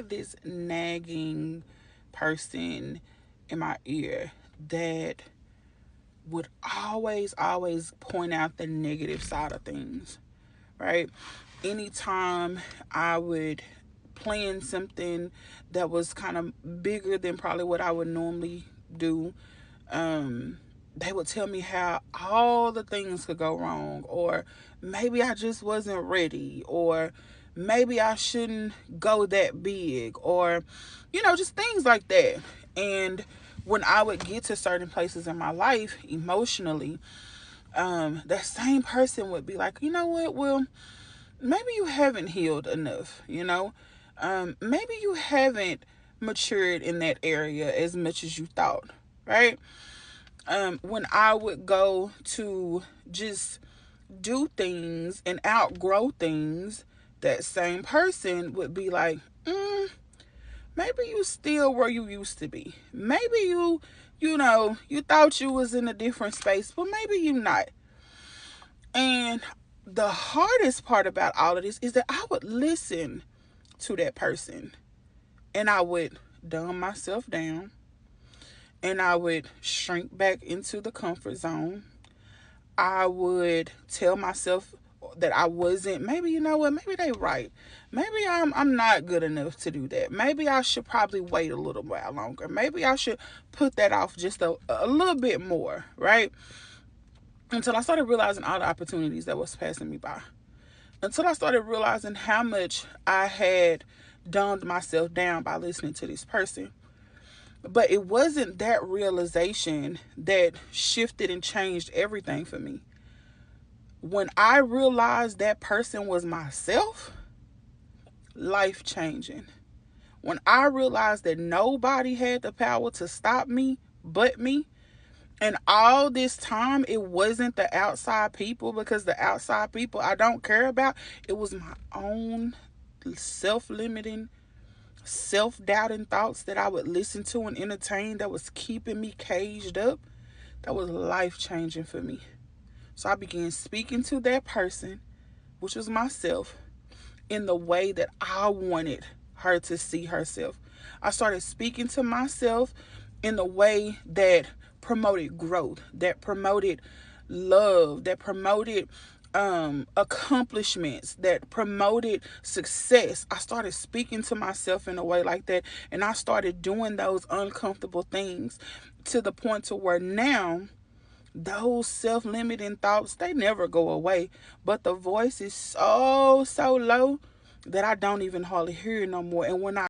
had this nagging person in my ear that would always point out the negative side of things, right? Anytime I would plan something that was kind of bigger than probably what I would normally do, they would tell me how all the things could go wrong, or maybe I just wasn't ready, or maybe I shouldn't go that big, or, just things like that. And when I would get to certain places in my life emotionally, that same person would be like, you know what, well, maybe you haven't healed enough, maybe you haven't matured in that area as much as you thought, right? When I would go to just do things and outgrow things, that same person would be like, maybe you still where you used to be. Maybe you thought you was in a different space, but maybe you not. And the hardest part about all of this is that I would listen to that person and I would dumb myself down and I would shrink back into the comfort zone. I would tell myself that I wasn't, maybe, maybe they right. Maybe I'm not good enough to do that. Maybe I should probably wait a little while longer. Maybe I should put that off just a little bit more, right? Until I started realizing all the opportunities that was passing me by. Until I started realizing how much I had dumbed myself down by listening to this person. But it wasn't that realization that shifted and changed everything for me. When I realized that person was myself, life changing. When I realized that nobody had the power to stop me but me, and all this time it wasn't the outside people, because the outside people I don't care about. It was my own self-limiting, self-doubting thoughts that I would listen to and entertain that was keeping me caged up. That was life-changing for me. So I began speaking to that person, which was myself, in the way that I wanted her to see herself. I started speaking to myself in the way that promoted growth, that promoted love, that promoted accomplishments, that promoted success. I started speaking to myself in a way like that, and I started doing those uncomfortable things to the point to where now those self-limiting thoughts, they never go away, but the voice is so low that I don't even hardly hear it no more. And when I